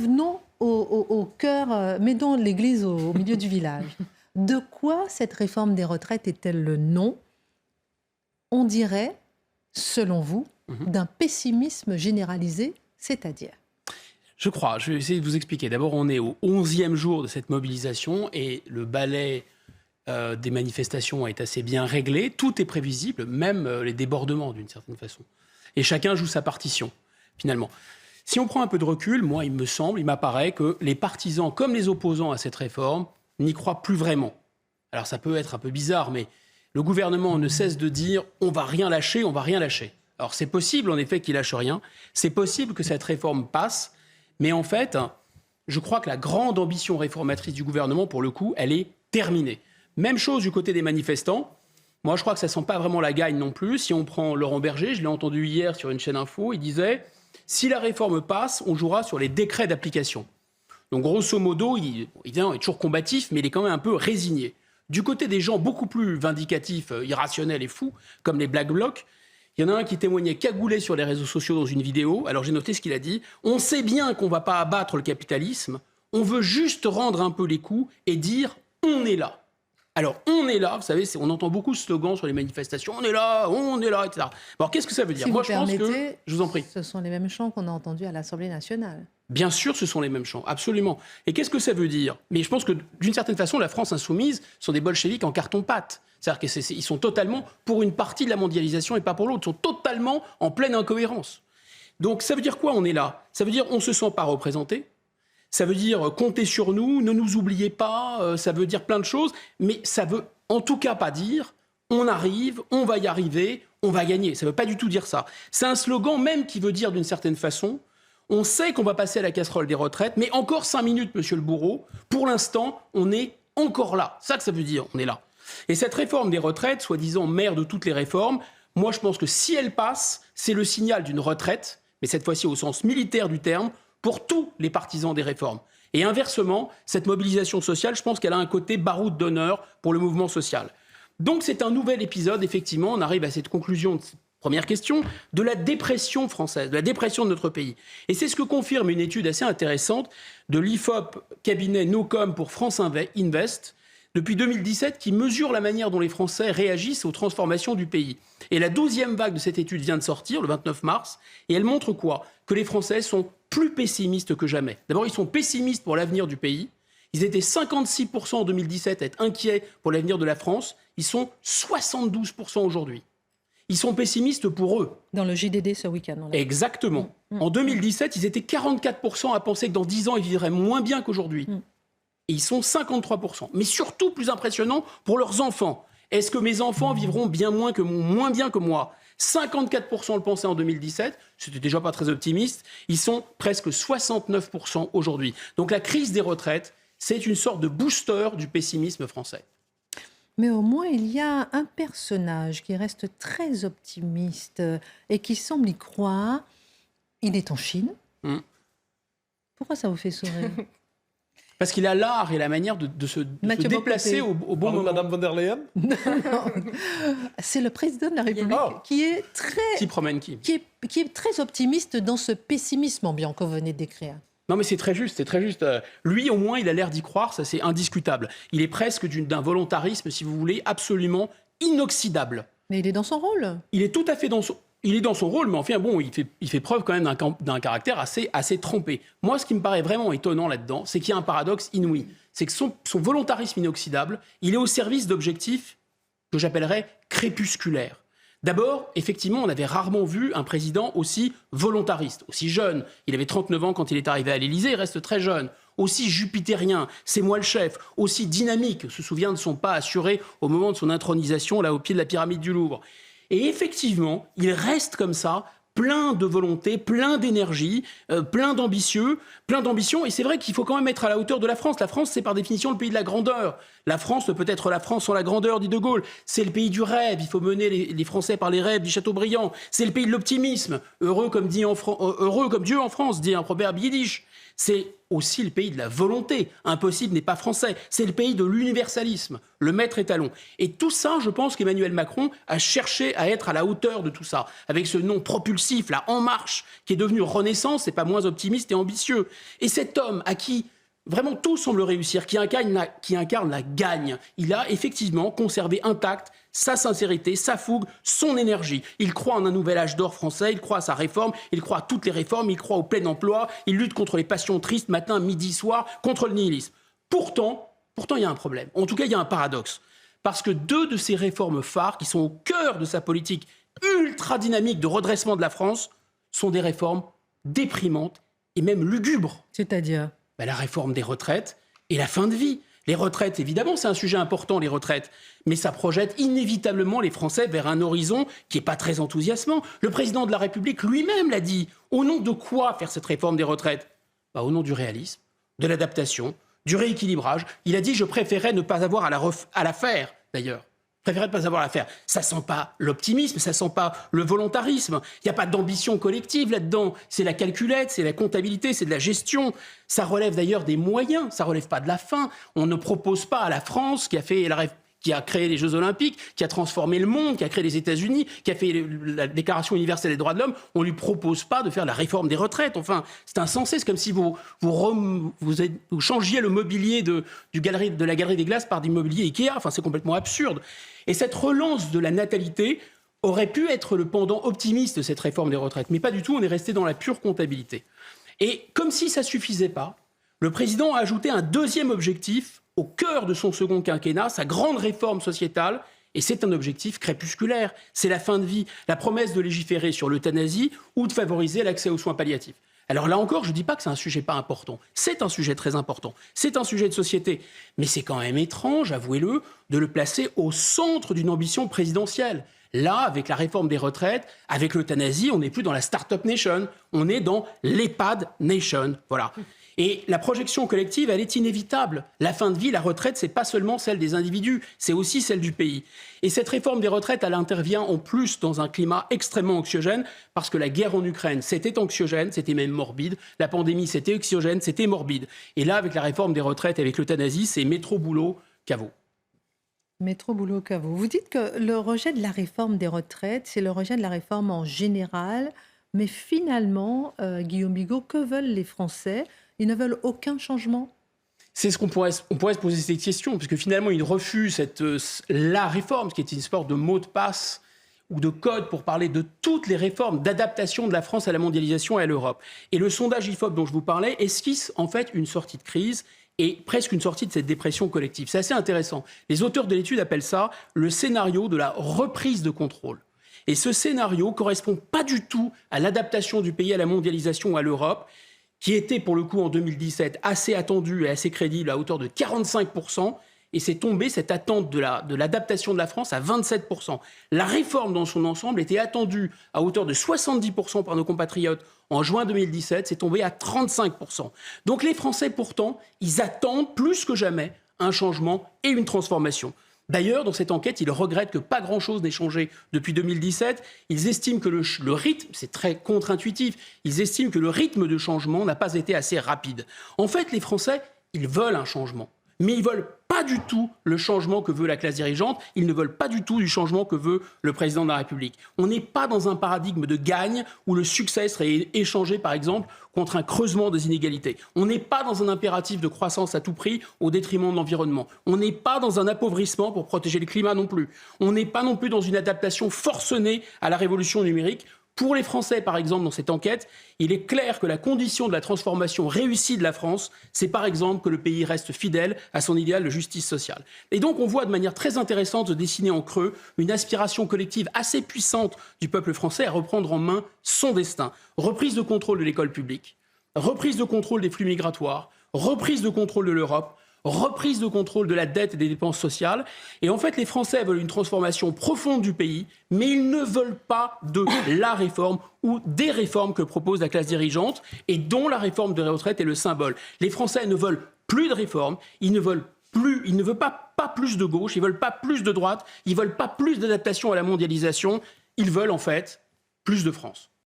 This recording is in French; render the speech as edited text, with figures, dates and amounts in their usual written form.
revenons au cœur, mettons l'église au milieu du village. De quoi cette réforme des retraites est-elle le nom? On dirait, selon vous, d'un pessimisme généralisé, c'est-à-dire? Je crois, je vais essayer de vous expliquer. D'abord, on est au 11e jour de cette mobilisation et le ballet des manifestations est assez bien réglé. Tout est prévisible, même les débordements d'une certaine façon. Et chacun joue sa partition, finalement. Si on prend un peu de recul, moi, il m'apparaît que les partisans, comme les opposants à cette réforme, n'y croient plus vraiment. Alors ça peut être un peu bizarre, mais le gouvernement ne cesse de dire « on va rien lâcher, on va rien lâcher ». Alors c'est possible, en effet, qu'il lâche rien. C'est possible que cette réforme passe. Mais en fait, je crois que la grande ambition réformatrice du gouvernement, pour le coup, elle est terminée. Même chose du côté des manifestants. Moi, je crois que ça ne sent pas vraiment la gagne non plus. Si on prend Laurent Berger, je l'ai entendu hier sur une chaîne info, il disait « si la réforme passe, on jouera sur les décrets d'application ». Donc, grosso modo, il est toujours combatif, mais il est quand même un peu résigné. Du côté des gens beaucoup plus vindicatifs, irrationnels et fous, comme les Black Blocs, il y en a un qui témoignait cagoulé sur les réseaux sociaux dans une vidéo. Alors j'ai noté ce qu'il a dit. On sait bien qu'on ne va pas abattre le capitalisme. On veut juste rendre un peu les coups et dire on est là. Alors on est là, vous savez, on entend beaucoup ce slogan sur les manifestations. On est là, etc. Alors qu'est-ce que ça veut dire? Si Moi, vous je pense permettez, que, je vous en prie. Ce sont les mêmes chants qu'on a entendus à l'Assemblée nationale. Bien sûr, ce sont les mêmes chants, absolument. Et qu'est-ce que ça veut dire? Mais je pense que, d'une certaine façon, la France insoumise sont des bolcheviks en carton-pâte. C'est-à-dire qu'ils sont totalement pour une partie de la mondialisation et pas pour l'autre. Ils sont totalement en pleine incohérence. Donc ça veut dire quoi, on est là? Ça veut dire on ne se sent pas représenté. Ça veut dire comptez sur nous, ne nous oubliez pas. Ça veut dire plein de choses. Mais ça veut en tout cas pas dire on arrive, on va y arriver, on va gagner. Ça ne veut pas du tout dire ça. C'est un slogan même qui veut dire d'une certaine façon on sait qu'on va passer à la casserole des retraites, mais encore 5 minutes, monsieur le bourreau. Pour l'instant, on est encore là. C'est ça que ça veut dire, on est là. Et cette réforme des retraites, soi-disant mère de toutes les réformes, moi je pense que si elle passe, c'est le signal d'une retraite, mais cette fois-ci au sens militaire du terme, pour tous les partisans des réformes. Et inversement, cette mobilisation sociale, je pense qu'elle a un côté baroud d'honneur pour le mouvement social. Donc c'est un nouvel épisode, effectivement, on arrive à cette conclusion de première question, de la dépression française, de la dépression de notre pays. Et c'est ce que confirme une étude assez intéressante de l'IFOP, cabinet NoCom pour France Invest, depuis 2017, qui mesure la manière dont les Français réagissent aux transformations du pays. Et la 12e vague de cette étude vient de sortir, le 29 mars, et elle montre quoi? Que les Français sont plus pessimistes que jamais. D'abord, ils sont pessimistes pour l'avenir du pays. Ils étaient 56% en 2017 à être inquiets pour l'avenir de la France. Ils sont 72% aujourd'hui. Ils sont pessimistes pour eux. Dans le JDD ce week-end. Exactement. En 2017, ils étaient 44% à penser que dans 10 ans, ils vivraient moins bien qu'aujourd'hui. Et ils sont 53%. Mais surtout, plus impressionnant, pour leurs enfants. Est-ce que mes enfants vivront moins bien que moi? 54% le pensaient en 2017. C'était déjà pas très optimiste. Ils sont presque 69% aujourd'hui. Donc la crise des retraites, c'est une sorte de booster du pessimisme français. Mais au moins, il y a un personnage qui reste très optimiste et qui semble y croire. Il est en Chine. Pourquoi ça vous fait sourire? Parce qu'il a l'art et la manière de se déplacer au bon moment. Madame von der Leyen? Non. C'est le président de la République qui est très optimiste dans ce pessimisme ambiant que vous venez de décrire. Non mais c'est très juste. Lui au moins il a l'air d'y croire, ça c'est indiscutable. Il est presque d'un volontarisme, si vous voulez, absolument inoxydable. Mais il est dans son rôle. Il est tout à fait dans son rôle, mais enfin bon, il fait preuve quand même d'un caractère assez trempé. Moi ce qui me paraît vraiment étonnant là-dedans, c'est qu'il y a un paradoxe inouï. C'est que son volontarisme inoxydable, il est au service d'objectifs que j'appellerais crépusculaires. D'abord, effectivement, on avait rarement vu un président aussi volontariste, aussi jeune. Il avait 39 ans quand il est arrivé à l'Élysée, il reste très jeune. Aussi jupitérien, c'est moi le chef. Aussi dynamique, se souvient de son pas assuré au moment de son intronisation, là au pied de la pyramide du Louvre. Et effectivement, il reste comme ça, plein de volonté, plein d'énergie, plein d'ambition. Et c'est vrai qu'il faut quand même être à la hauteur de la France. La France, c'est par définition le pays de la grandeur. La France ne peut être la France sans la grandeur, dit De Gaulle. C'est le pays du rêve. Il faut mener les Français par les rêves, dit Chateaubriand. C'est le pays de l'optimisme. Heureux comme Dieu en France, dit un proverbe yiddish. C'est aussi le pays de la volonté. Impossible n'est pas français. C'est le pays de l'universalisme, le maître étalon. Et tout ça, je pense qu'Emmanuel Macron a cherché à être à la hauteur de tout ça, avec ce nom propulsif, là, En Marche, qui est devenu Renaissance, et pas moins optimiste et ambitieux. Et cet homme à qui vraiment tout semble réussir, qui incarne la gagne, il a effectivement conservé intact sa sincérité, sa fougue, son énergie. Il croit en un nouvel âge d'or français, il croit à sa réforme, il croit à toutes les réformes, il croit au plein emploi, il lutte contre les passions tristes matin, midi, soir, contre le nihilisme. Pourtant, il y a un problème. En tout cas, il y a un paradoxe. Parce que 2 de ces réformes phares, qui sont au cœur de sa politique ultra dynamique de redressement de la France, sont des réformes déprimantes et même lugubres. C'est-à-dire la réforme des retraites et la fin de vie. Les retraites, évidemment, c'est un sujet important, les retraites. Mais ça projette inévitablement les Français vers un horizon qui n'est pas très enthousiasmant. Le président de la République lui-même l'a dit. Au nom de quoi faire cette réforme des retraites ? Au nom du réalisme, de l'adaptation, du rééquilibrage. Il a dit « je préférais ne pas avoir à la faire », d'ailleurs. Préférait ne pas avoir à faire. Ça sent pas l'optimisme, ça sent pas le volontarisme. Il n'y a pas d'ambition collective là-dedans. C'est la calculette, c'est la comptabilité, c'est de la gestion. Ça relève d'ailleurs des moyens, ça relève pas de la fin. On ne propose pas à la France qui a créé les Jeux Olympiques, qui a transformé le monde, qui a créé les États-Unis, qui a fait la Déclaration universelle des droits de l'homme, on ne lui propose pas de faire la réforme des retraites. Enfin, c'est insensé. C'est comme si vous changiez le mobilier de la Galerie des Glaces par du mobilier Ikea. Enfin, c'est complètement absurde. Et cette relance de la natalité aurait pu être le pendant optimiste de cette réforme des retraites. Mais pas du tout, on est resté dans la pure comptabilité. Et comme si ça ne suffisait pas, le président a ajouté un deuxième objectif au cœur de son second quinquennat, sa grande réforme sociétale, et c'est un objectif crépusculaire. C'est la fin de vie, la promesse de légiférer sur l'euthanasie ou de favoriser l'accès aux soins palliatifs. Alors là encore, je ne dis pas que c'est un sujet pas important. C'est un sujet très important. C'est un sujet de société. Mais c'est quand même étrange, avouez-le, de le placer au centre d'une ambition présidentielle. Là, avec la réforme des retraites, avec l'euthanasie, on n'est plus dans la Start-up Nation. On est dans l'EHPAD Nation. Voilà. Et la projection collective, elle est inévitable. La fin de vie, la retraite, c'est pas seulement celle des individus, c'est aussi celle du pays. Et cette réforme des retraites, elle intervient en plus dans un climat extrêmement anxiogène, parce que la guerre en Ukraine, c'était anxiogène, c'était même morbide. La pandémie, c'était anxiogène, c'était morbide. Et là, avec la réforme des retraites, avec l'euthanasie, c'est métro, boulot, caveau. Métro, boulot, caveau. Vous dites que le rejet de la réforme des retraites, c'est le rejet de la réforme en général. Mais finalement, Guillaume Bigot, que veulent les Français ? Ils ne veulent aucun changement ? C'est ce qu'on pourrait se poser cette question, parce que finalement, ils refusent la réforme, ce qui est une sorte de mot de passe ou de code pour parler de toutes les réformes d'adaptation de la France à la mondialisation et à l'Europe. Et le sondage IFOP dont je vous parlais esquisse en fait une sortie de crise et presque une sortie de cette dépression collective. C'est assez intéressant. Les auteurs de l'étude appellent ça le scénario de la reprise de contrôle. Et ce scénario ne correspond pas du tout à l'adaptation du pays à la mondialisation ou à l'Europe, qui était pour le coup en 2017 assez attendu et assez crédible à hauteur de 45%, et c'est tombé cette attente de l'adaptation de la France à 27%. La réforme dans son ensemble était attendue à hauteur de 70% par nos compatriotes en juin 2017, c'est tombé à 35%. Donc les Français pourtant, ils attendent plus que jamais un changement et une transformation. D'ailleurs, dans cette enquête, ils regrettent que pas grand-chose n'ait changé depuis 2017. Ils estiment que le rythme, c'est très contre-intuitif, ils estiment que le rythme de changement n'a pas été assez rapide. En fait, les Français, ils veulent un changement, mais ils veulent pas du tout le changement que veut la classe dirigeante, ils ne veulent pas du tout du changement que veut le président de la République. On n'est pas dans un paradigme de gagne où le succès serait échangé, par exemple, contre un creusement des inégalités. On n'est pas dans un impératif de croissance à tout prix au détriment de l'environnement. On n'est pas dans un appauvrissement pour protéger le climat non plus. On n'est pas non plus dans une adaptation forcenée à la révolution numérique. Pour les Français, par exemple, dans cette enquête, il est clair que la condition de la transformation réussie de la France, c'est par exemple que le pays reste fidèle à son idéal de justice sociale. Et donc on voit de manière très intéressante se dessiner en creux une aspiration collective assez puissante du peuple français à reprendre en main son destin. Reprise de contrôle de l'école publique, reprise de contrôle des flux migratoires, reprise de contrôle de l'Europe, reprise de contrôle de la dette et des dépenses sociales. Et en fait, les Français veulent une transformation profonde du pays, mais ils ne veulent pas de la réforme ou des réformes que propose la classe dirigeante et dont la réforme de retraite est le symbole. Les Français ne veulent plus de réformes, ils ne veulent pas plus de gauche, ils ne veulent pas plus de droite, ils ne veulent pas plus d'adaptation à la mondialisation, ils veulent en fait plus de France.